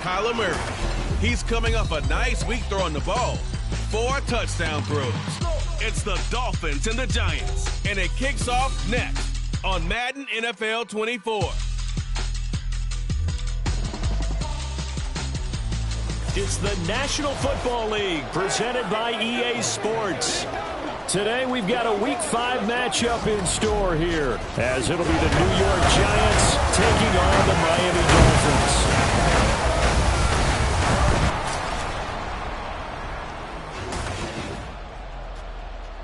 Kyler Murray. He's coming off a nice week throwing the ball. 4 touchdown throws. It's the Dolphins and the Giants, and it kicks off next on Madden NFL 24. It's the National Football League presented by EA Sports. Today we've got a Week 5 matchup in store here, as it'll be the New York Giants taking on the Miami Dolphins.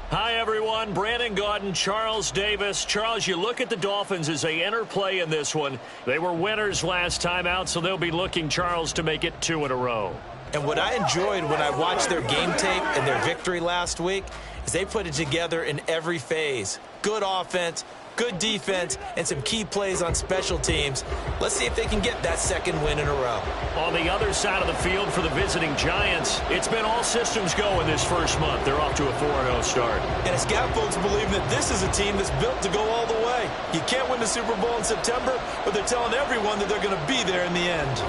Hi, everyone. Brandon Gaudin, Charles Davis. Charles, you look at the Dolphins as they enter play in this one. They were winners last time out, so they'll be looking, Charles, to make it 2 in a row. And what I enjoyed when I watched their game tape and their victory last week is they put it together in every phase. Good offense, good defense, and some key plays on special teams. Let's see if they can get that second win in a row. On the other side of the field for the visiting Giants, it's been all systems go in this first month. They're off to a 4-0 start. And it's got folks believing that this is a team that's built to go all the way. You can't win the Super Bowl in September, but they're telling everyone that they're going to be there in the end.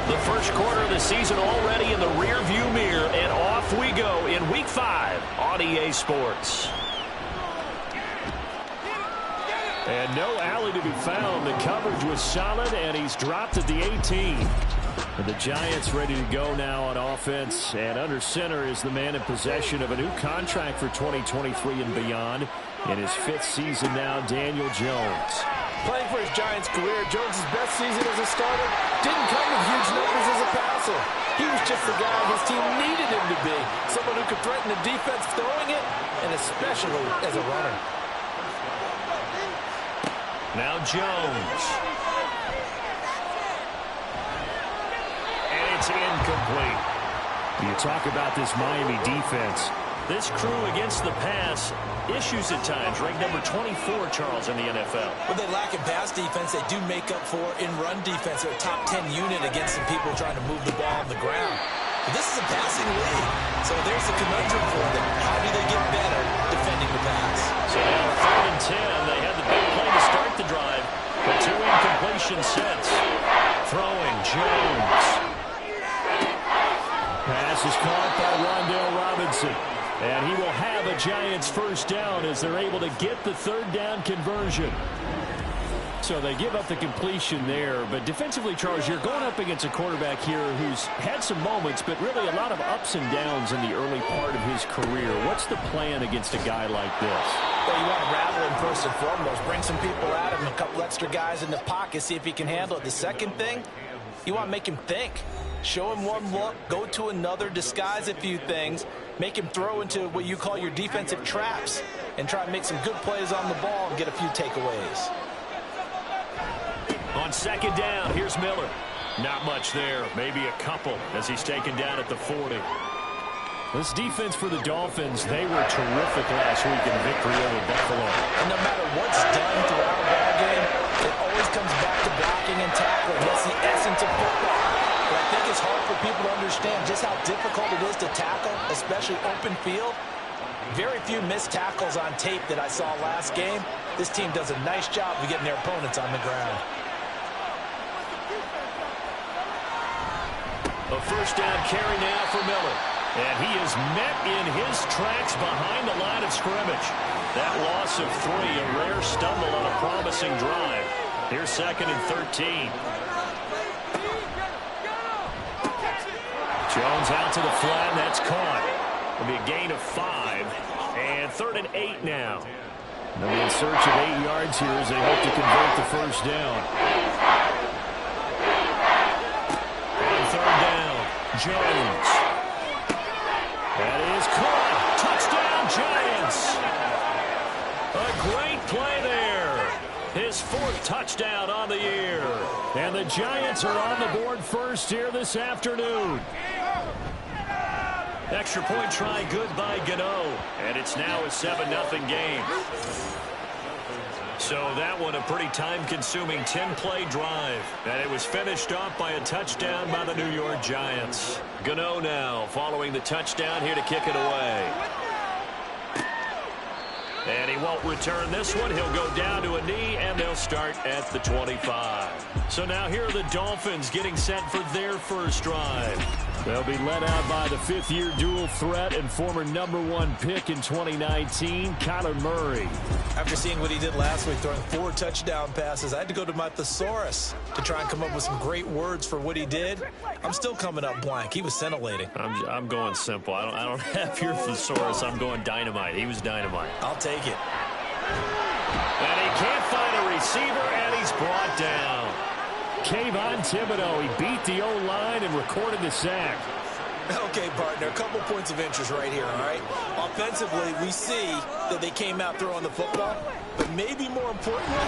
The first quarter of the season already in the rearview mirror, and off we go in Week 5 on EA Sports. And no alley to be found. The coverage was solid, and he's dropped at the 18. And the Giants ready to go now on offense. And under center is the man in possession of a new contract for 2023 and beyond. In his 5th season now, Daniel Jones. Playing for his Giants career, Jones' best season as a starter didn't come with huge numbers as a passer. He was just the guy his team needed him to be. Someone who could threaten the defense throwing it, and especially as a runner. Now Jones. And it's incomplete. You talk about this Miami defense. This crew against the pass, issues at times, ranked number 24, Charles, in the NFL. When they lack in pass defense, they do make up for in run defense. They're a top 10 unit against some people trying to move the ball on the ground. But this is a passing league, so there's a conundrum for them. How do they get better defending the pass? So now 3rd and 10, they had the big play to start the drive, but 2 incompletion sets. Throwing, Jones. Pass is caught by Rondale Robinson. And he will have a Giants first down as they're able to get the 3rd down conversion. So they give up the completion there. But defensively, Charles, you're going up against a quarterback here who's had some moments, but really a lot of ups and downs in the early part of his career. What's the plan against a guy like this? Well, you want to rattle him first and foremost. Bring some people at him, a couple extra guys in the pocket, see if he can handle it. The second thing, you want to make him think. Show him one look, go to another, disguise a few things, make him throw into what you call your defensive traps, and try to make some good plays on the ball and get a few takeaways. On 2nd down, here's Miller. Not much there, maybe a couple as he's taken down at the 40. This defense for the Dolphins, they were terrific last week in victory over Buffalo. And no matter what's done throughout a ball game, it always comes back to blocking and tackling. That's the essence of football. But I think it's hard for people to understand just how difficult it is to tackle, especially open field. Very few missed tackles on tape that I saw last game. This team does a nice job of getting their opponents on the ground. A first down carry now for Miller. And he is met in his tracks behind the line of scrimmage. That loss of 3, a rare stumble on a promising drive. Here's 2nd and 13. Jones out to the flat, and that's caught. It'll be a gain of 5, and 3rd and 8 now. They'll be in search of 8 yards here as they hope to convert the first down. And 3rd down, Jones. That is caught. Touchdown, Giants. A great play there. His 4th touchdown on the year. And the Giants are on the board first here this afternoon. Extra point try good by Gano. And it's now a 7-0 game. So that one a pretty time-consuming 10-play drive. And it was finished off by a touchdown by the New York Giants. Gano now following the touchdown here to kick it away. And he won't return this one. He'll go down to a knee, and they'll start at the 25. So now here are the Dolphins getting set for their first drive. They'll be led out by the 5th-year dual threat and former #1 pick in 2019, Kyler Murray. After seeing what he did last week, throwing 4 touchdown passes, I had to go to my thesaurus to try and come up with some great words for what he did. I'm still coming up blank. He was scintillating. I'm going simple. I don't have your thesaurus. I'm going dynamite. He was dynamite. I'll take it. And he can't find a receiver, and he's brought down. Kayvon Thibodeau, he beat the O-line and recorded the sack. Okay, partner, a couple points of interest right here, all right? Offensively, we see that they came out throwing the football, but maybe more importantly,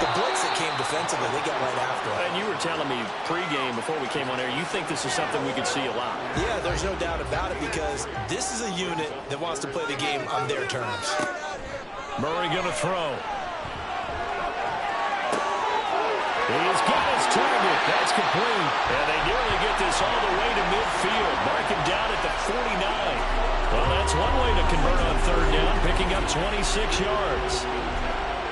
the blitz that came defensively, they got right after it. And you were telling me pregame before we came on air, you think this is something we could see a lot. Yeah, there's no doubt about it because this is a unit that wants to play the game on their terms. Murray going to throw. He's got his target. That's complete. And they nearly get this all the way to midfield. Mark him down at the 49. Well, that's one way to convert on 3rd down, picking up 26 yards.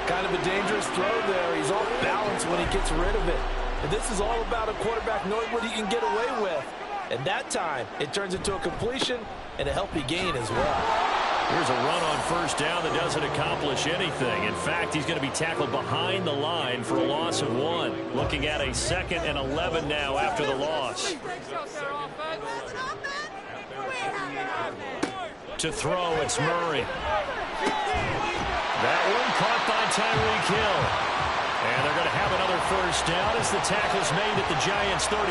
Kind of a dangerous throw there. He's off balance when he gets rid of it. And this is all about a quarterback knowing what he can get away with. And that time, it turns into a completion and a healthy gain as well. Here's a run on first down that doesn't accomplish anything. In fact, he's going to be tackled behind the line for a loss of 1. Looking at a 2nd and 11 now after the loss. To throw, it's Murray. That one caught by Tyreek Hill. And they're going to have another first down as the tackle's made at the Giants' 35.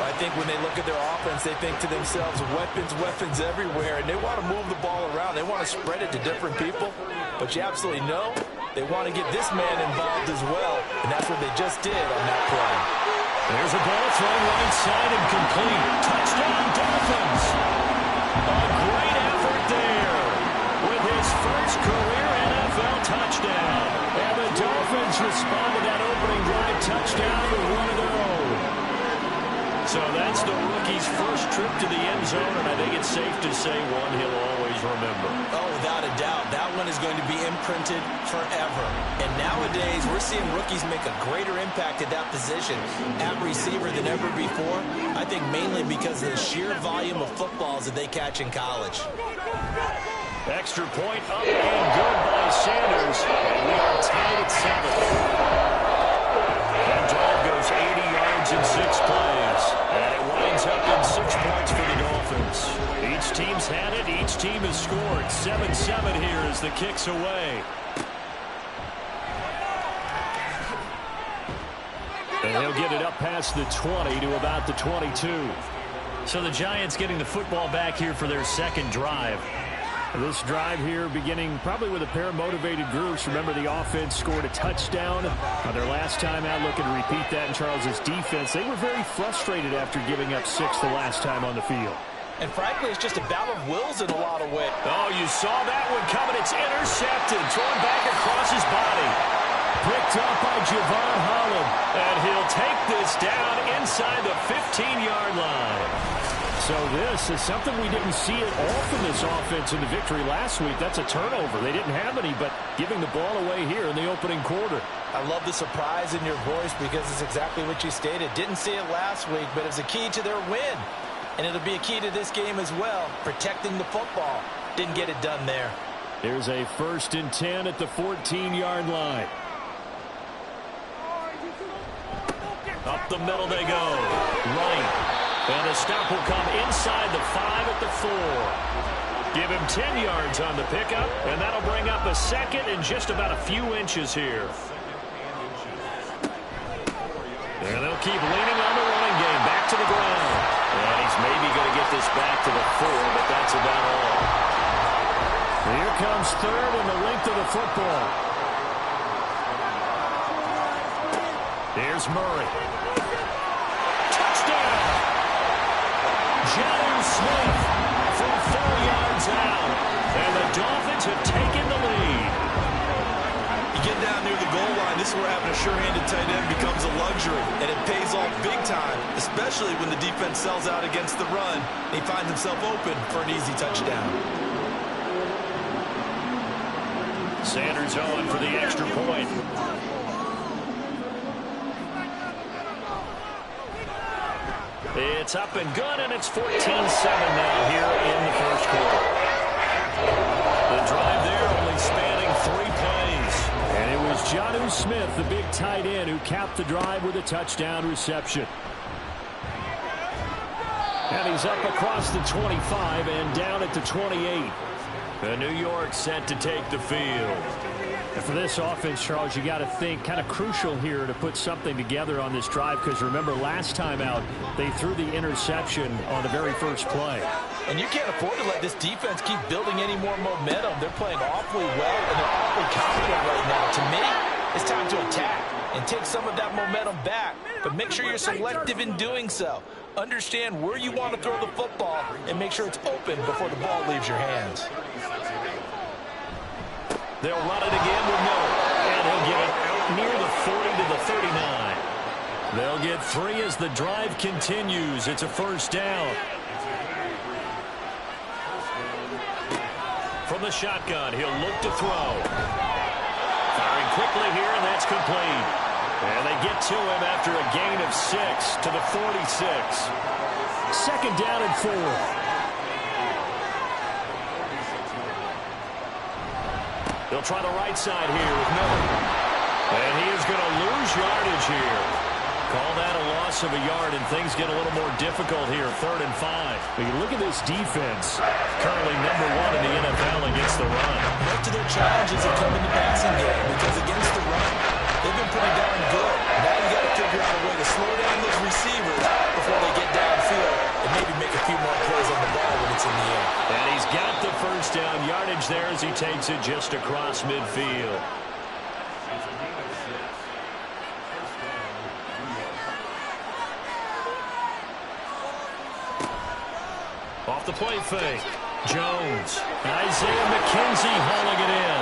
I think when they look at their offense, they think to themselves, weapons, weapons everywhere, and they want to move the ball around. They want to spread it to different people, but you absolutely know they want to get this man involved as well, and that's what they just did on that play. There's a ball thrown right side and complete. Touchdown, Dolphins. A great effort there with his first career NFL touchdown. And the Dolphins respond to that opening drive touchdown with one of their own. So that's the rookie's first trip to the end zone, and I think it's safe to say one he'll always remember. Oh, without a doubt. That one is going to be imprinted forever. And nowadays, we're seeing rookies make a greater impact at that position at receiver than ever before. I think mainly because of the sheer volume of footballs that they catch in college. Extra point up and good by Sanders. And we are tied at 7. That drive goes 80 yards in 6 plays. And it winds up in 6 points for the Dolphins. Each team's had it. Each team has scored. 7-7 here as the kick's away. And he'll get it up past the 20 to about the 22. So the Giants getting the football back here for their second drive. This drive here beginning probably with a pair of motivated groups. Remember, the offense scored a touchdown on their last time out. Looking to repeat that in Charles's defense. They were very frustrated after giving up 6 the last time on the field. And frankly, it's just a battle of wills in a lot of ways. Oh, you saw that one coming. It's intercepted. Thrown back across his body. Picked up by Javon Holland. And he'll take this down inside the 15-yard line. So this is something we didn't see at all from this offense in the victory last week. That's a turnover. They didn't have any, but giving the ball away here in the opening quarter. I love the surprise in your voice because it's exactly what you stated. Didn't see it last week, but it was a key to their win. And it'll be a key to this game as well, protecting the football. Didn't get it done there. There's a 1st and 10 at the 14-yard line. Up the middle they go. Right. And the stop will come inside the 5 at the 4. Give him 10 yards on the pickup, and that'll bring up a 2nd and just about a few inches here. And they'll keep leaning on the running game. Back to the ground. And he's maybe going to get this back to the 4, but that's about all. Here comes 3rd and the length of the football. Here's Murray. Touchdown! Jonnu Smith from 4 yards out. And the Dolphins have taken the lead. You get down near the goal line, this is where having a sure-handed tight end becomes a luxury. And it pays off big time, especially when the defense sells out against the run. And he finds himself open for an easy touchdown. Sanders on for the extra point. It's up and good, and it's 14-7 now here in the first quarter. The drive there only spanning 3 plays. And it was Jonnu Smith, the big tight end, who capped the drive with a touchdown reception. And he's up across the 25 and down at the 28. The New York set to take the field. And for this offense, Charles, you got to think kind of crucial here to put something together on this drive, because remember last time out they threw the interception on the very first play. And you can't afford to let this defense keep building any more momentum. They're playing awfully well, and they're awfully confident right now. To me, it's time to attack and take some of that momentum back, but make sure you're selective in doing so. Understand where you want to throw the football and make sure it's open before the ball leaves your hands. They'll run it again with Miller, and he'll get it out near the 40 to the 39. They'll get 3 as the drive continues. It's a first down. From the shotgun, he'll look to throw. Firing quickly here, and that's complete. And they get to him after a gain of 6 to the 46. 2nd down and 4. They'll try the right side here with Miller. And he is going to lose yardage here. Call that a loss of a yard, and things get a little more difficult here, 3rd and 5. But you look at this defense, currently #1 in the NFL against the run. Most of their challenges have come in the passing game because against the run, they've been pretty darn good. Now you got to figure out a way to slow down those receivers before they get downfield and maybe make a few more plays on the ball when it's in the air. And he's got the first down yardage there as he takes it just across midfield. Off the play fake. Jones. Isaiah McKenzie hauling it in.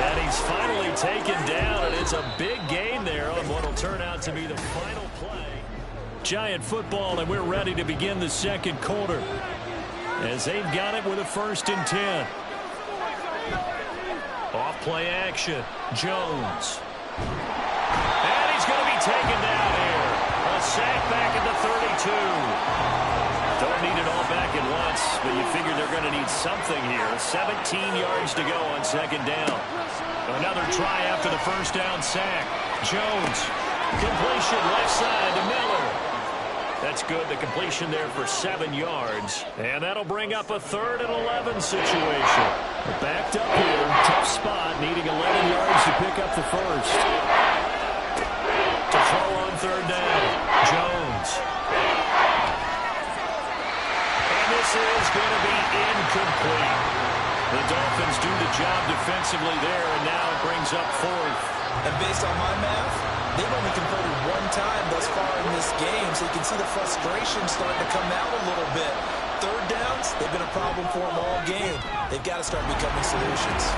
And he's finally taken down, and it's a big gain there on what will turn out to be the final play. Giant football, and we're ready to begin the second quarter as they've got it with a 1st and 10. Off play action. Jones. And he's going to be taken down here. A sack back at the 32. Don't need it all back at once, but you figure they're going to need something here. 17 yards to go on 2nd down. Another try after the first down sack. Jones. Completion left side to Miller. That's good. The completion there for 7 yards. And that'll bring up a 3rd and 11 situation. They're backed up here. Tough spot. Needing 11 yards to pick up the first. To throw on 3rd down. Jones. This is going to be incomplete. The Dolphins do the job defensively there, and now it brings up 4th. And based on my math, they've only converted 1 time thus far in this game, so you can see the frustration starting to come out a little bit. 3rd downs, they've been a problem for them all game. They've got to start becoming solutions.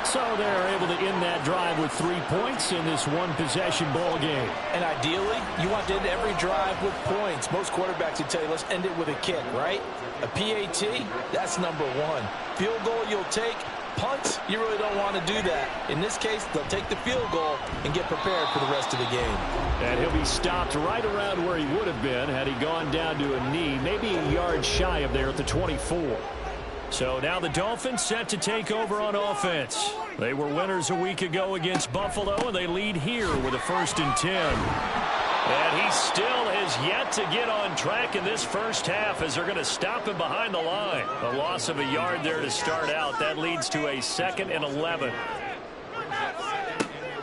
So they're able to end that drive with 3 points in this one-possession ball game. And ideally, you want to end every drive with points. Most quarterbacks would tell you, let's end it with a kick, right? A PAT, that's #1. Field goal you'll take. Punts, you really don't want to do that. In this case, they'll take the field goal and get prepared for the rest of the game. And he'll be stopped right around where he would have been had he gone down to a knee, maybe a yard shy of there at the 24. So now the Dolphins set to take over on offense. They were winners a week ago against Buffalo, and they lead here with a 1st and 10. And he still has yet to get on track in this first half as they're going to stop him behind the line. A loss of a yard there to start out. That leads to a 2nd and 11.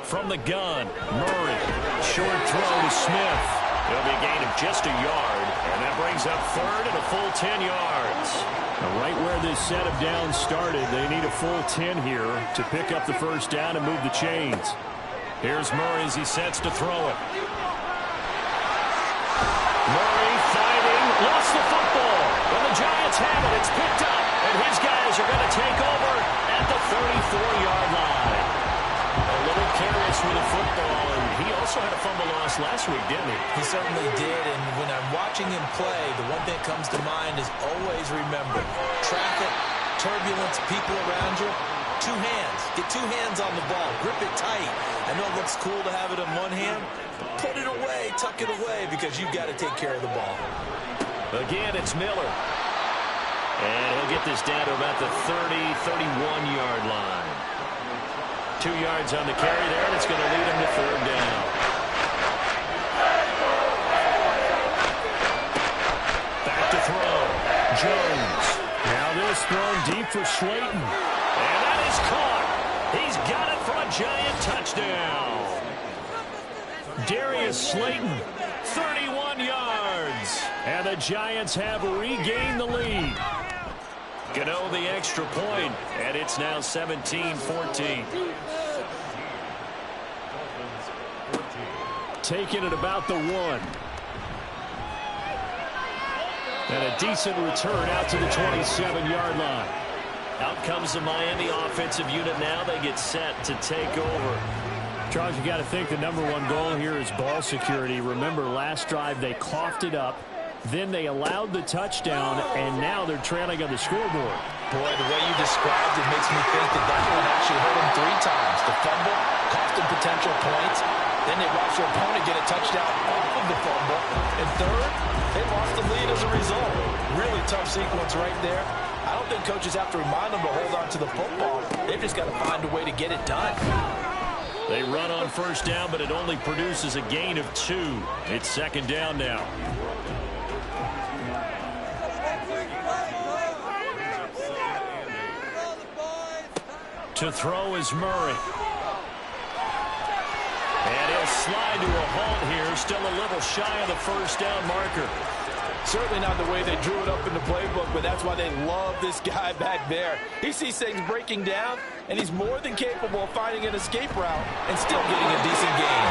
From the gun, Murray. Short throw to Smith. It'll be a gain of just a yard, and that brings up 3rd and a full 10 yards. Now right where this set of downs started, they need a full 10 here to pick up the first down and move the chains. Here's Murray as he sets to throw it. Murray fighting, lost the football. When the Giants have it, it's picked up, and his guys are going to take over at the 34-yard line. A little careless with the football, and he also had a fumble loss last week, didn't he? He certainly did, and when I'm watching him play, the one thing that comes to mind is always remember, traffic, turbulence, people around you, 2 hands. Get 2 hands on the ball. Grip it tight. I know it looks cool to have it in one hand, but put it away, tuck it away, because you've got to take care of the ball. Again, it's Miller. And he'll get this down to about the 31-yard line. 2 yards on the carry there, and it's going to lead him to 3rd down. Back to throw. Jones. Now this thrown deep for Slayton. And that is caught. He's got it for a Giant touchdown. Darius Slayton, 31 yards. And the Giants have regained the lead. Gano the extra point, and it's now 17-14. Taking it about the 1. And a decent return out to the 27-yard line. Out comes the Miami offensive unit now. They get set to take over. Charles, you got to think the #1 goal here is ball security. Remember, last drive they coughed it up. Then they allowed the touchdown, and now they're trailing on the scoreboard. Boy, the way you described it makes me think that one actually hurt them 3 times. The fumble cost them potential points. Then they watched their opponent get a touchdown off of the fumble. And 3rd, they lost the lead as a result. Really tough sequence right there. I don't think coaches have to remind them to hold on to the football. They've just got to find a way to get it done. They run on first down, but it only produces a gain of 2. It's second down now. To throw is Murray. And he'll slide to a halt here. Still a little shy of the first down marker. Certainly not the way they drew it up in the playbook, but that's why they love this guy back there. He sees things breaking down, and he's more than capable of finding an escape route and still getting a decent gain.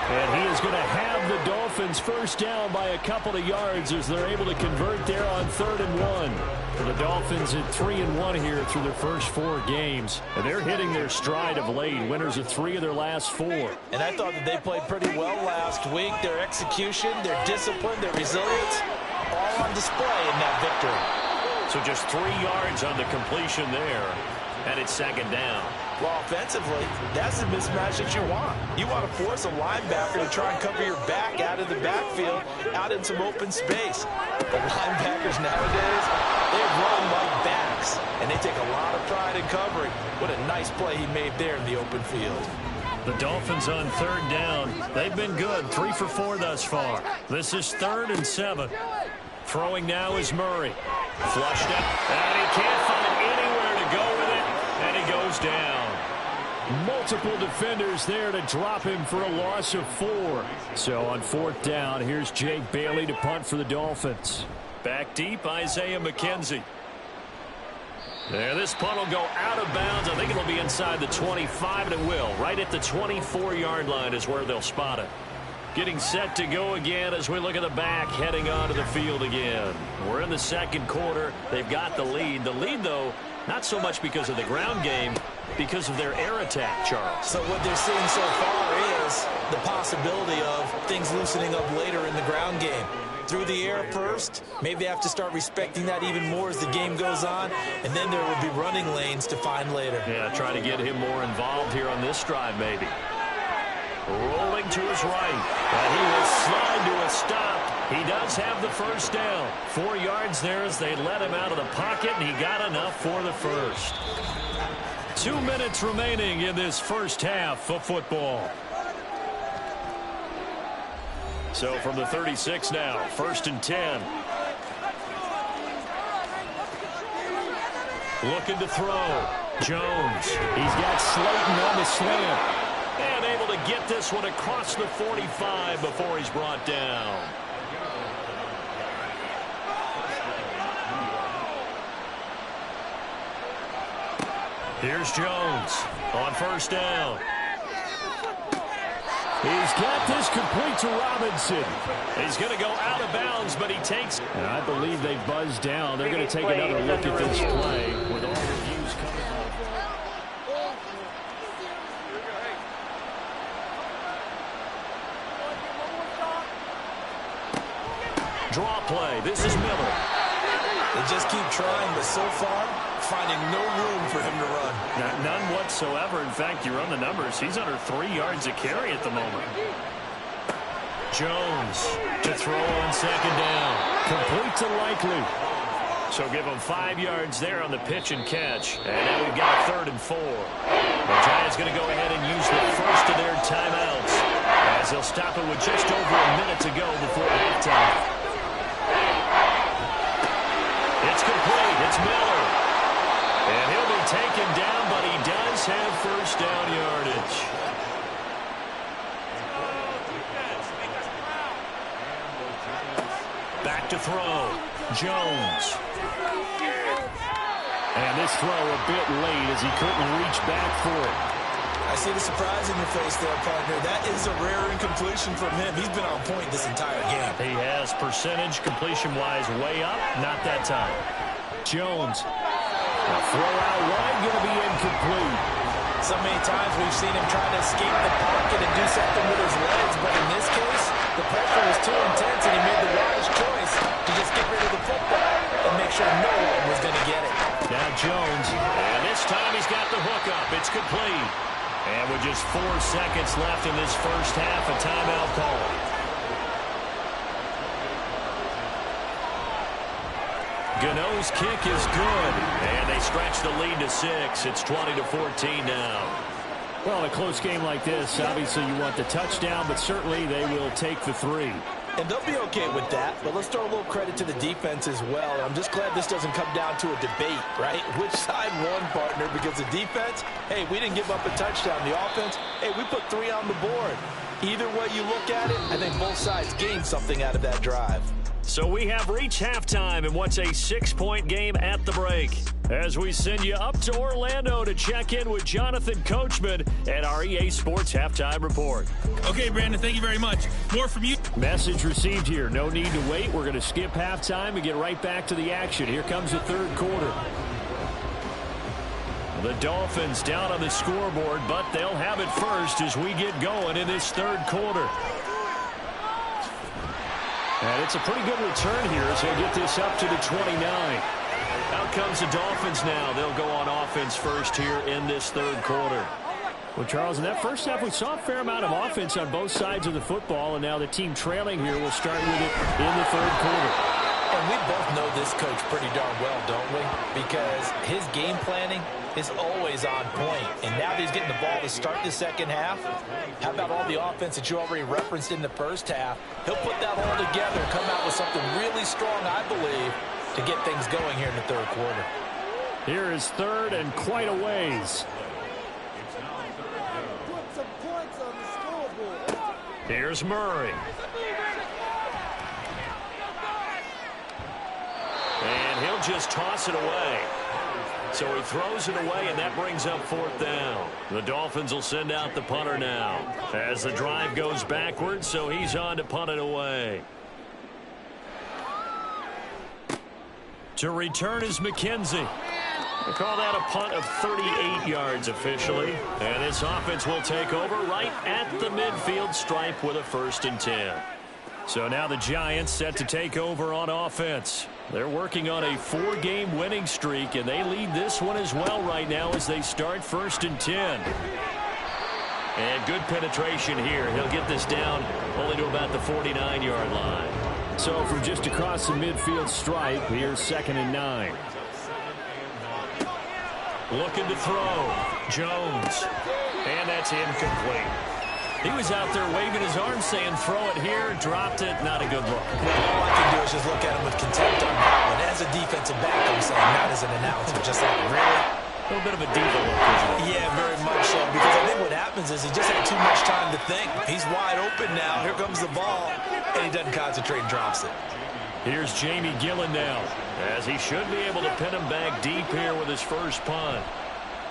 And he is going to have the Dolphins first down by a couple of yards as they're able to convert there on 3rd and 1. For the Dolphins at 3-1 here through their first 4 games. And they're hitting their stride of late. Winners of 3 of their last 4. And I thought that they played pretty well last week. Their execution, their discipline, their resilience, all on display in that victory. So just 3 yards on the completion there. And it's second down. Well, offensively, that's the mismatch that you want. You want to force a linebacker to try and cover your back out of the backfield, out in some open space. The linebackers nowadays, they run like backs, and they take a lot of pride in covering. What a nice play he made there in the open field. The Dolphins on 3rd down. They've been good, 3 for 4 thus far. This is 3rd and 7. Throwing now is Murray. Flushed up, and he can't find anywhere to go with it, and he goes down. Multiple defenders there to drop him for a loss of 4. So on 4th down, here's Jake Bailey to punt for the Dolphins. Back deep, Isaiah McKenzie. There, this punt will go out of bounds. I think it'll be inside the 25, and it will. Right at the 24-yard line is where they'll spot it. Getting set to go again as we look at the back, heading onto the field again. We're in the second quarter. They've got the lead. The lead, though, not so much because of the ground game, because of their air attack, Charles. So what they're seeing so far is the possibility of things loosening up later in the ground game. Through the air first, maybe they have to start respecting that even more as the game goes on, and then there will be running lanes to find later. Yeah, try to get him more involved here on this drive, maybe. Rolling to his right, and he will slide to a stop. He does have the first down. 4 yards there as they let him out of the pocket, and he got enough for the first. 2 minutes remaining in this first half of football. So from the 36 now, 1st and 10. Looking to throw. Jones. He's got Slayton on the slant. And able to get this one across the 45 before he's brought down. Here's Jones on first down. He's got this complete to Robinson. He's going to go out of bounds, but he takes. And I believe they buzzed down. They're going to take another look at this play with all reviews coming. Draw play. This is Miller. They just keep trying, but so far, finding no room for him to run. None whatsoever. In fact, you run the numbers. He's under 3 yards a carry at the moment. Jones to throw on second down. Complete to Likely. So give him 5 yards there on the pitch and catch. And now we've got a 3rd and 4. The Giants going to go ahead and use the first of their timeouts as they'll stop it with just over a minute to go before halftime. It's complete. It's Miller. And he'll be taken down, but he does have first down yardage. Back to throw. Jones. And this throw a bit late as he couldn't reach back for it. I see the surprise in your face there, partner. That is a rare incompletion from him. He's been on point this entire game. He has percentage completion-wise way up. Not that time. Jones. A throw out wide, going to be incomplete. So many times we've seen him try to escape the pocket and do something with his legs, but in this case, the pressure was too intense and he made the wise choice to just get rid of the football and make sure no one was going to get it. Now Jones, and this time he's got the hook up. It's complete. And with just 4 seconds left in this first half, a timeout call. Gano's kick is good, and they stretch the lead to 6. It's 20-14 now. Well, in a close game like this, obviously you want the touchdown, but certainly they will take the 3. And they'll be okay with that, but let's throw a little credit to the defense as well. I'm just glad this doesn't come down to a debate, right? Which side won, partner? Because the defense, hey, we didn't give up a touchdown. The offense, hey, we put 3 on the board. Either way you look at it, I think both sides gained something out of that drive. So we have reached halftime in what's a 6-point game at the break. As we send you up to Orlando to check in with Jonathan Coachman at our EA Sports Halftime Report. Okay, Brandon, thank you very much. More from you. Message received here. No need to wait. We're going to skip halftime and get right back to the action. Here comes the third quarter. The Dolphins down on the scoreboard, but they'll have it first as we get going in this third quarter. And it's a pretty good return here as they get this up to the 29. Out comes the Dolphins now. They'll go on offense first here in this third quarter. Well, Charles, in that first half, we saw a fair amount of offense on both sides of the football, and now the team trailing here will start with it in the third quarter. And we both know this coach pretty darn well, don't we? Because his game planning is always on point. And now that he's getting the ball to start the second half, how about all the offense that you already referenced in the first half? He'll put that all together and come out with something really strong, I believe, to get things going here in the third quarter. Here is third and quite a ways. Here's Murray. And he'll just toss it away. So he throws it away, and that brings up fourth down. The Dolphins will send out the punter now as the drive goes backwards, so he's on to punt it away. To return is McKenzie. They call that a punt of 38 yards officially. And this offense will take over right at the midfield stripe with a 1st and 10. So now the Giants set to take over on offense. They're working on a 4-game winning streak, and they lead this one as well right now as they start 1st and 10. And good penetration here. He'll get this down only to about the 49-yard line. So from just across the midfield stripe, here's 2nd and 9. Looking to throw. Jones. And that's incomplete. He was out there waving his arms saying, throw it here, dropped it, not a good look. All I can do is just look at him with contempt on that one. As a defensive back, I'm saying, not as an announcer. Just like, really? A little bit of a diva look, isn't it? Yeah, very much so. Because I think what happens is he just had too much time to think. He's wide open now. Here comes the ball. And he doesn't concentrate and drops it. Here's Jamie Gillen now, as he should be able to pin him back deep here with his first punt.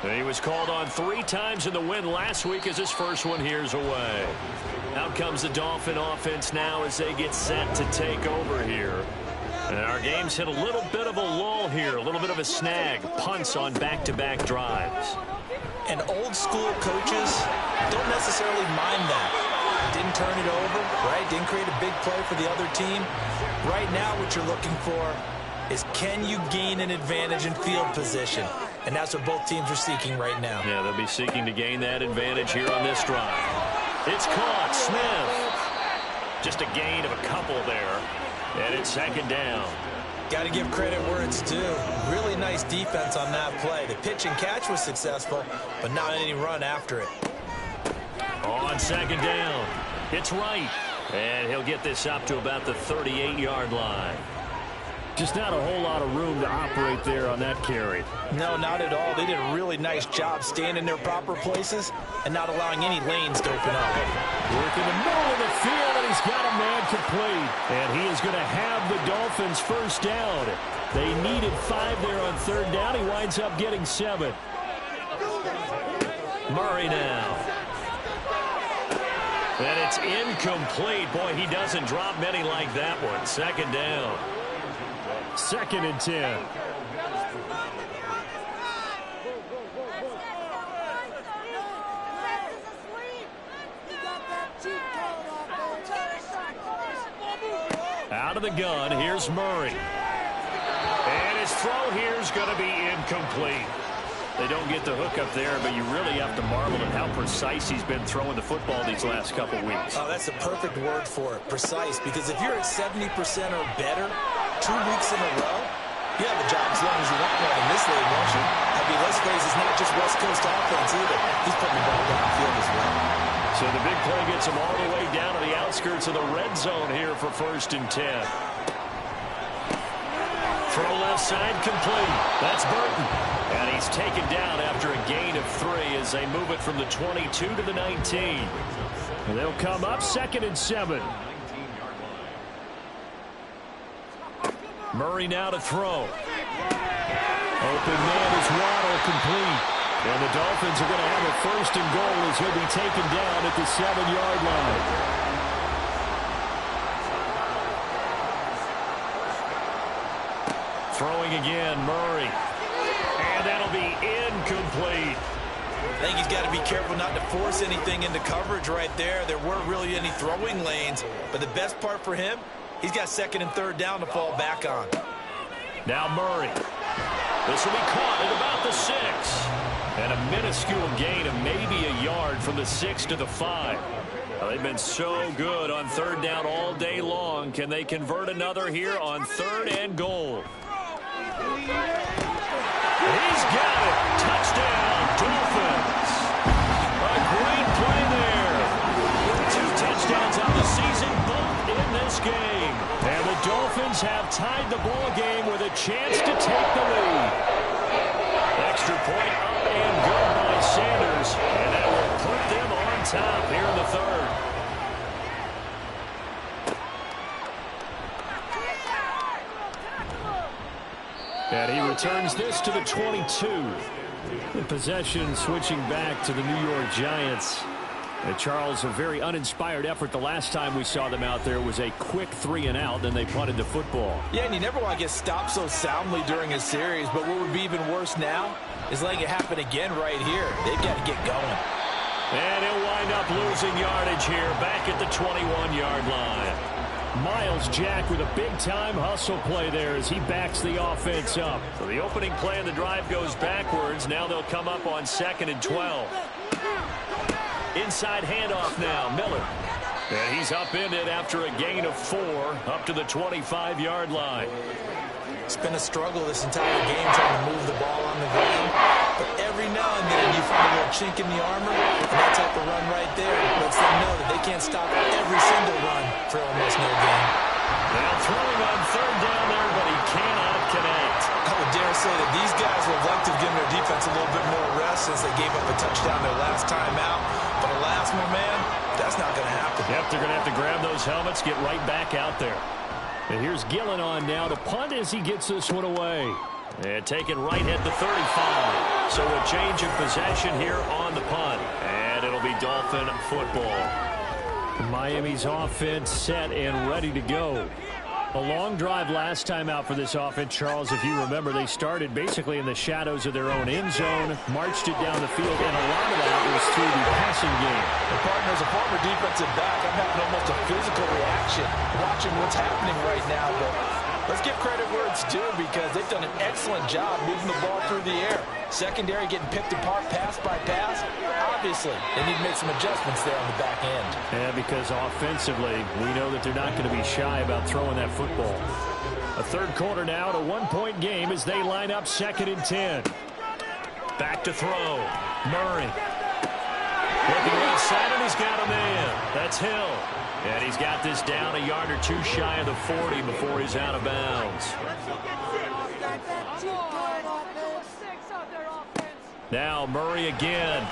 And he was called on 3 times in the win last week as his first one here's away. Out comes the Dolphin offense now as they get set to take over here. And our game's hit a little bit of a lull here, a little bit of a snag. Punts on back-to-back drives. And old school coaches don't necessarily mind that. Didn't turn it over, right? Didn't create a big play for the other team. Right now what you're looking for is can you gain an advantage in field position? And that's what both teams are seeking right now. Yeah, they'll be seeking to gain that advantage here on this drive. It's caught. Smith. Just a gain of a couple there. And it's 2nd down. Got to give credit where it's due. Really nice defense on that play. The pitch and catch was successful, but not any run after it. On 2nd down, it's right. And he'll get this up to about the 38-yard line. Just not a whole lot of room to operate there on that carry. No, not at all. They did a really nice job staying in their proper places and not allowing any lanes to open up. Work in the middle of the field, and he's got a man complete. And he is going to have the Dolphins first down. They needed 5 there on 3rd down. He winds up getting 7. Murray now. And it's incomplete. Boy, he doesn't drop many like that one. 2nd down. 2nd and 10. Out of the gun, here's Murray. And his throw here is going to be incomplete. They don't get the hook up there, but you really have to marvel at how precise he's been throwing the football these last couple weeks. Oh, that's the perfect word for it, precise. Because if you're at 70% or better 2 weeks in a row, You have a job as long as you want one in this league, won't you? I mean, let's face it, it's not just West Coast offense either. He's putting the ball downfield as well. So the big play gets him all the way down to the outskirts of the red zone here for 1st and 10. Throw left side complete. That's Burton. And he's taken down after a gain of 3 as they move it from the 22 to the 19. And they'll come up 2nd and 7. Murray now to throw. Open man is Waddle, complete. And the Dolphins are going to have a 1st and goal as he'll be taken down at the 7-yard line. Throwing again, Murray. And that'll be incomplete. I think he's got to be careful not to force anything into coverage right there. There weren't really any throwing lanes. But the best part for him, he's got 2nd and 3rd down to fall back on. Now Murray. This will be caught at about the 6. And a minuscule gain of maybe a yard from the 6 to the 5. Well, they've been so good on 3rd down all day long. Can they convert another here on 3rd and goal? He's got it. Touchdown, Dolphins. A great play there. 2 touchdowns on the season, both in this game. And the Dolphins have tied the ball game with a chance to take the lead. Extra point up and good by Sanders. And that will put them on top here in the 3rd. And he returns this to the 22. The possession switching back to the New York Giants. And Charles, a very uninspired effort the last time we saw them out there was a quick 3 and out, then they punted the football. Yeah, and you never want to get stopped so soundly during a series, but what would be even worse now is letting it happen again right here. They've got to get going. And he'll wind up losing yardage here back at the 21-yard line. Miles Jack with a big-time hustle play there as he backs the offense up. So the opening play of the drive goes backwards. Now they'll come up on 2nd and 12. Inside handoff now, Miller. And he's upended after a gain of 4 up to the 25-yard line. It's been a struggle this entire game trying to move the ball on the ground. But every now and then you find a little chink in the armor, and that type of run right there lets them know that they can't stop every single run for almost no gain. Now throwing on 3rd down there, but he cannot connect. I would dare say that these guys would have liked to have given their defense a little bit more rest since they gave up a touchdown their last time out. But alas, my man, that's not going to happen. Yep, they're going to have to grab those helmets, get right back out there. And here's Gillen on now to punt as he gets this one away. And taken right at the 35. So a change of possession here on the punt. And it'll be Dolphin football. Miami's offense set and ready to go. A long drive last time out for this offense, Charles. If you remember, they started basically in the shadows of their own end zone, marched it down the field, and a lot of that was through the passing game. And partner, as a former defensive back, I'm having almost a physical reaction watching what's happening right now. But let's give credit where it's due because they've done an excellent job moving the ball through the air. Secondary getting picked apart pass by pass. Obviously, they need to make some adjustments there on the back end. Yeah, because offensively, we know that they're not going to be shy about throwing that football. A 3rd quarter now, a 1-point game as they line up 2nd and 10. Back to throw. Murray. Looking right side, and he's got a man. That's Hill. And he's got this down a yard or 2 shy of the 40 before he's out of bounds. Now Murray again.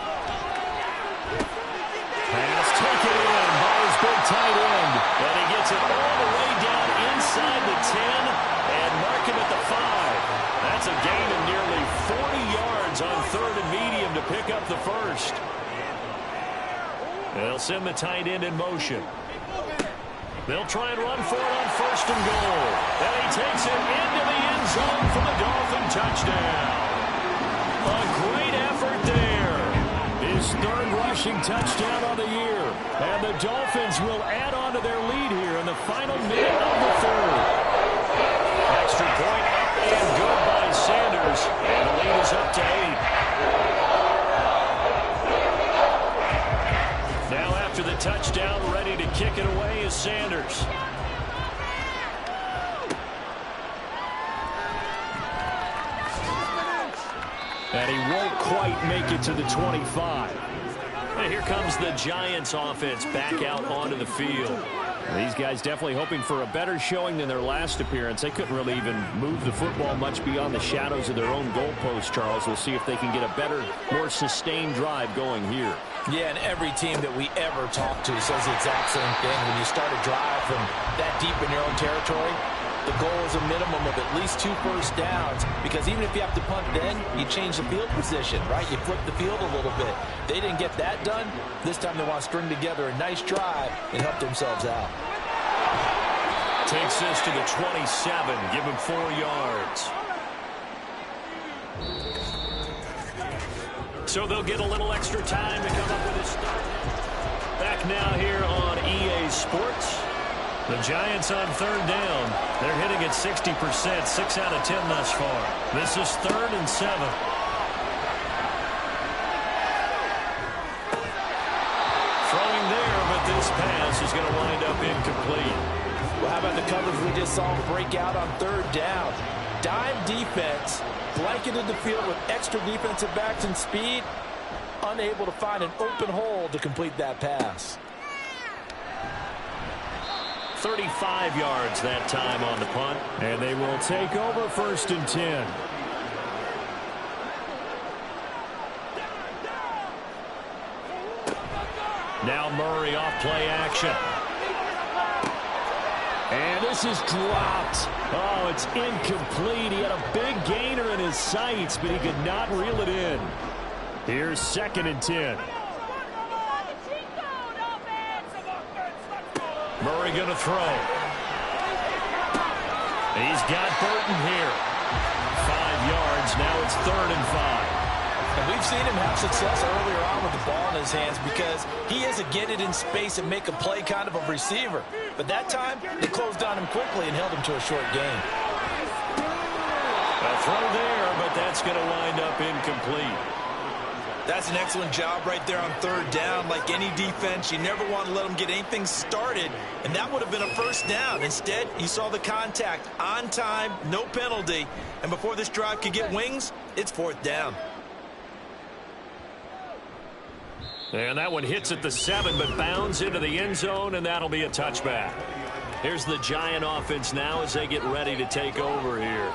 Pass taken in by his big tight end. And he gets it all the way down inside the 10 and mark him at the 5. That's a gain of nearly 40 yards on 3rd and medium to pick up the 1st. They'll send the tight end in motion. They'll try and run for it on 1st and goal. And he takes it into the end zone for the Dolphin touchdown. A great effort there. His 3rd rushing touchdown of the year. And the Dolphins will add on to their lead here in the final minute of the 3rd. Extra point up and good by Sanders. And the lead is up to 8. Now after the touchdown, ready to kick it away is Sanders. And he won't quite make it to the 25. And here comes the Giants offense back out onto the field. These guys definitely hoping for a better showing than their last appearance. They couldn't really even move the football much beyond the shadows of their own goalpost, Charles. We'll see if they can get a better, more sustained drive going here. Yeah, and every team that we ever talk to says the exact same thing. When you start a drive from that deep in your own territory, the goal is a minimum of at least 2 first downs, because even if you have to punt then, you change the field position, right? You flip the field a little bit. They didn't get that done. This time they want to string together a nice drive and help themselves out. Takes this to the 27. Give him 4 yards. So they'll get a little extra time to come up with his start. Back now here on EA Sports. The Giants on 3rd down. They're hitting at 60%, 6 out of 10 thus far. This is 3rd and 7. Throwing there, but this pass is going to wind up incomplete. Well, how about the coverage we just saw break out on 3rd down? Dime defense, blanketed the field with extra defensive backs and speed, unable to find an open hole to complete that pass. 35 yards that time on the punt. And they will take over 1st and 10. Now Murray off play action. And this is dropped. Oh, it's incomplete. He had a big gainer in his sights, but he could not reel it in. Here's 2nd and 10. Murray going to throw. He's got Burton here. 5 yards. Now it's 3rd and 5. And we've seen him have success earlier on with the ball in his hands because he is a get it in space and make a play kind of a receiver. But that time, they closed on him quickly and held him to a short gain. A throw there, but that's going to wind up incomplete. That's an excellent job right there on 3rd down. Like any defense, you never want to let them get anything started, and that would have been a 1st down. Instead, you saw the contact on time, no penalty, and before this drive could get wings, it's 4th down. And that one hits at the 7, but bounds into the end zone, and that'll be a touchback. Here's the Giant offense now as they get ready to take over here.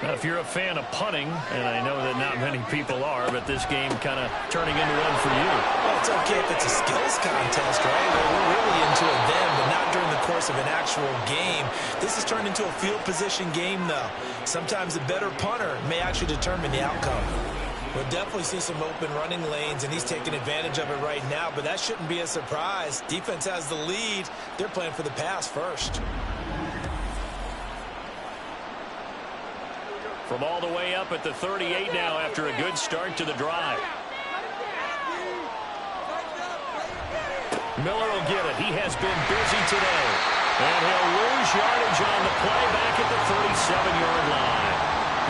Now, if you're a fan of punting, and I know that not many people are, but this game kind of turning into one for you. Well, it's okay if it's a skills contest, right? Well, we're really into it then, but not during the course of an actual game. This has turned into a field position game, though. Sometimes the better punter may actually determine the outcome. We'll definitely see some open running lanes, and he's taking advantage of it right now, but that shouldn't be a surprise. Defense has the lead. They're playing for the pass first. From all the way up at the 38 now after a good start to the drive. Miller will get it. He has been busy today. And he'll lose yardage on the play back at the 37-yard line.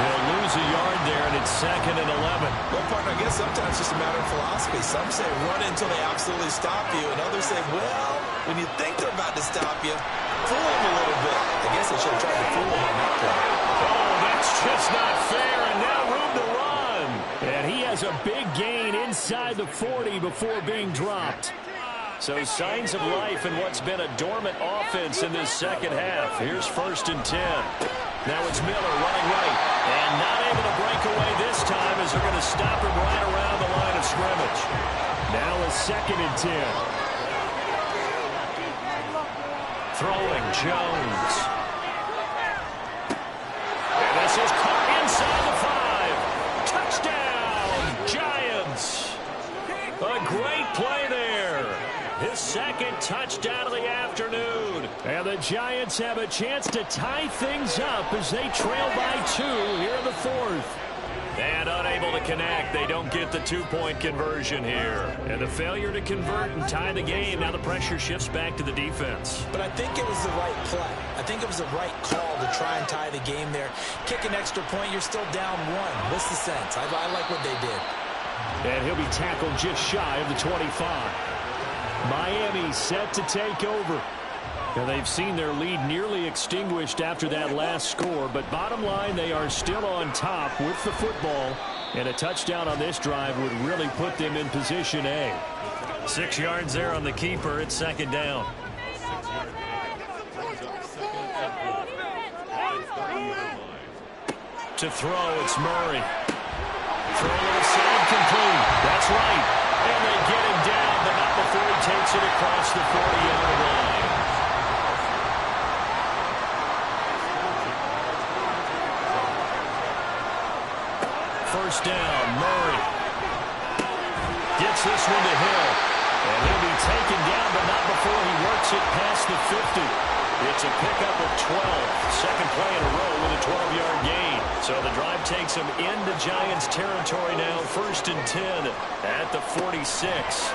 He'll lose a yard there, and it's 2nd and 11. Well, partner, I guess sometimes it's just a matter of philosophy. Some say run until they absolutely stop you, and others say, well, when you think they're about to stop you, fool them a little bit. I guess they should have tried to fool them on that play. Oh, that's just not fair, and now room to run. And he has a big gain inside the 40 before being dropped. So signs of life in what's been a dormant offense in this second half. Here's 1st and 10. Now it's Miller running right. And not able to break away this time as they're going to stop him right around the line of scrimmage. Now a 2nd and 10. Throwing Jones. And this is caught inside the 5. Touchdown, Giants. A great play there. His 2nd touchdown of the afternoon. And the Giants have a chance to tie things up as they trail by 2 here in the 4th. And unable to connect. They don't get the 2-point conversion here. And the failure to convert and tie the game. Now the pressure shifts back to the defense. But I think it was the right play. I think it was the right call to try and tie the game there. Kick an extra point, you're still down 1. What's the sense? I like what they did. And he'll be tackled just shy of the 25. Miami set to take over. And they've seen their lead nearly extinguished after that last score. But bottom line, they are still on top with the football And a touchdown on this drive would really put them in position A. 6 yards there on the keeper. It's second down. To throw, it's Murray. Throw side complete. That's right. And they get him down, but not before he takes it across the 40-yard line. First down, Murray. Gets this one to Hill. And he'll be taken down, but not before he works it past the 50. It's a pickup of 12. Second play in a row with a 12-yard gain. So the drive takes him into Giants territory now. First and 10 at the 46.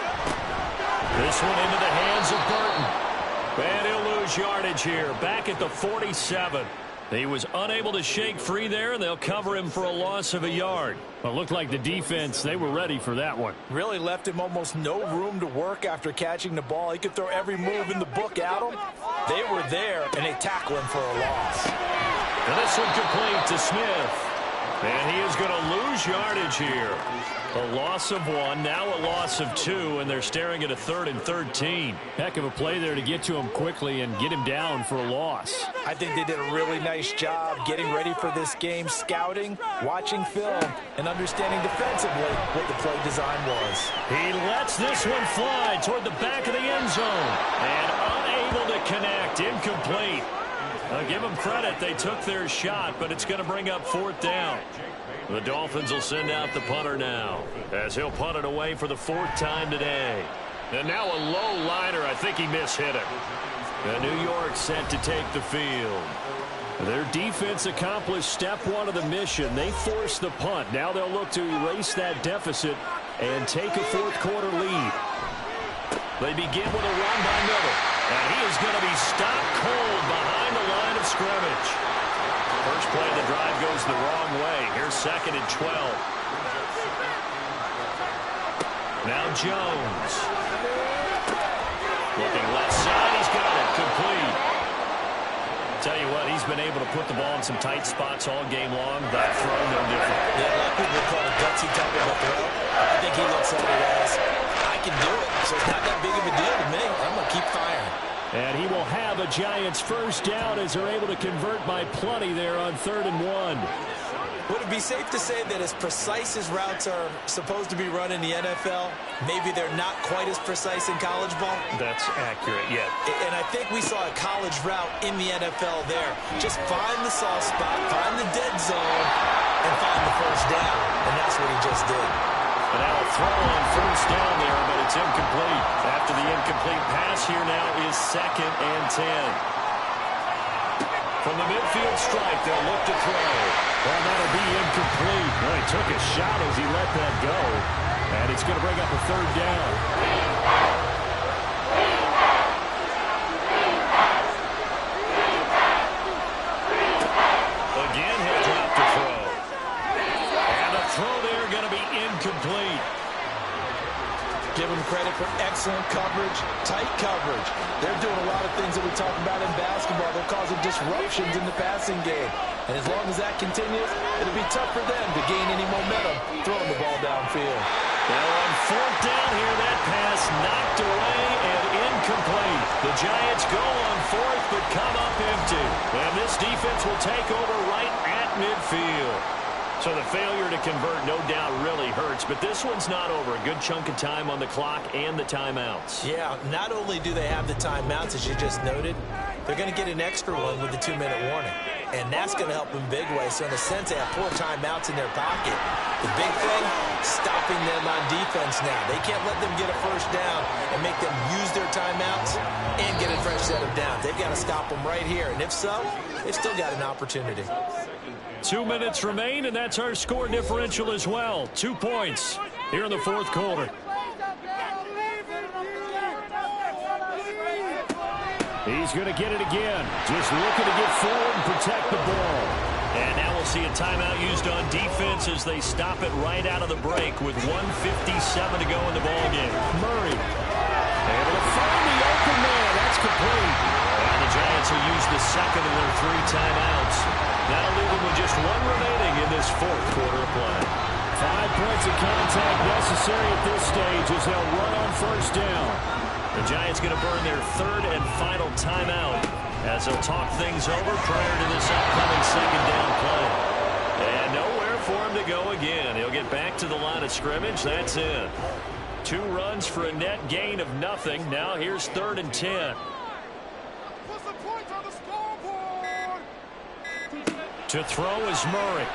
This one into the hands of Burton. And he'll lose yardage here. Back at the 47. He was unable to shake free there, and they'll cover him for a loss of a yard. Well, it looked like the defense, they were ready for that one. Really left him almost no room to work after catching the ball. He could throw every move in the book at him. They were there, and they tackle him for a loss. And this one complete to Smith. And he is going to lose yardage here. A loss of 1, now a loss of 2, and they're staring at a 3rd and 13. Heck of a play there to get to him quickly and get him down for a loss. I think they did a really nice job getting ready for this game, scouting, watching film, and understanding defensively what the play design was. He lets this one fly toward the back of the end zone. And unable to connect, incomplete. I'll give them credit, they took their shot, but it's going to bring up 4th down. The Dolphins will send out the punter now, as he'll punt it away for the 4th time today. And now a low liner. I think he mishit it. And New York set to take the field. Their defense accomplished step 1 of the mission. They forced the punt. Now they'll look to erase that deficit and take a 4th quarter lead. They begin with a run by Miller. And he is going to be stopped cold behind the line of scrimmage. First play of the drive goes the wrong way. Here's 2nd and 12. Now Jones. Looking left side. He's got it. Complete. Tell you what, he's been able to put the ball in some tight spots all game long. That throw, no different. Yeah, a lot of people call it a gutsy type of a throw. I think he looks at it as, I can do it. So it's not that big of a deal to me. I'm going to keep firing. And he will have a Giants first down as they're able to convert by plenty there on 3rd and 1. Would it be safe to say that as precise as routes are supposed to be run in the NFL, maybe they're not quite as precise in college ball? That's accurate, yeah. And I think we saw a college route in the NFL there. Just find the soft spot, find the dead zone, and find the first down. And that's what he just did. And now a throw on first down there, but it's incomplete. After the incomplete pass, here now is 2nd and 10. From the midfield stripe, they'll look to throw. Well, that'll be incomplete. Well, he took a shot as he let that go. And it's going to bring up a 3rd down. Again, he'll drop to throw. And the throw there going to be incomplete. Give them credit for excellent coverage, tight coverage. They're doing a lot of things that we talk about in basketball. They're causing disruptions in the passing game. And as long as that continues, it'll be tough for them to gain any momentum throwing the ball downfield. Now on 4th down here, that pass knocked away and incomplete. The Giants go on 4th but come up empty. And this defense will take over right at midfield. So the failure to convert, no doubt, really hurts. But this one's not over. A good chunk of time on the clock and the timeouts. Yeah, not only do they have the timeouts, as you just noted, they're going to get an extra one with the 2-minute warning. And that's going to help them big way. So in a sense, they have 4 timeouts in their pocket. The big thing, stopping them on defense now. They can't let them get a first down and make them use their timeouts and get a fresh set of downs. They've got to stop them right here. And if so, they've still got an opportunity. 2 minutes remain, and that's our score differential as well. 2 points here in the 4th quarter. He's going to get it again. Just looking to get forward and protect the ball. And now we'll see a timeout used on defense as they stop it right out of the break with 1:57 to go in the ballgame. Murray able to find the open man. That's complete. And the Giants will use the 2nd of their 3 timeouts. That'll leave them with just 1 remaining in this 4th quarter of play. 5 points of contact necessary at this stage as they'll run on first down. The Giants going to burn their 3rd and final timeout as they'll talk things over prior to this upcoming 2nd down play. And nowhere for him to go again. He'll get back to the line of scrimmage. That's it. 2 runs for a net gain of nothing. Now here's 3rd and 10. To throw is Murray.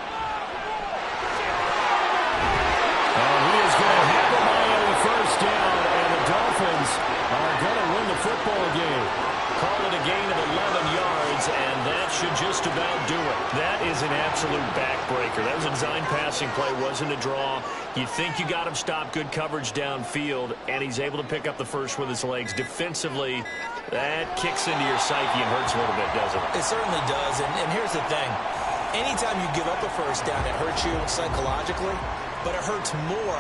And he is going to have a Miami first down, and the Dolphins are going to win the football game. Call it a gain of 11 yards, and that should just about do it. That is an absolute backbreaker. That was a design passing play, wasn't a draw. You think you got him stopped, good coverage downfield, and he's able to pick up the first with his legs. Defensively, that kicks into your psyche and hurts a little bit, doesn't it? It certainly does, and here's the thing. Anytime you give up a first down, it hurts you psychologically, but it hurts more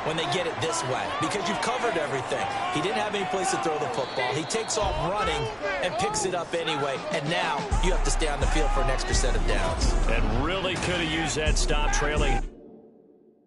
when they get it this way because you've covered everything. He didn't have any place to throw the football. He takes off running and picks it up anyway, and now you have to stay on the field for an extra set of downs. And really could have used that stop trailing.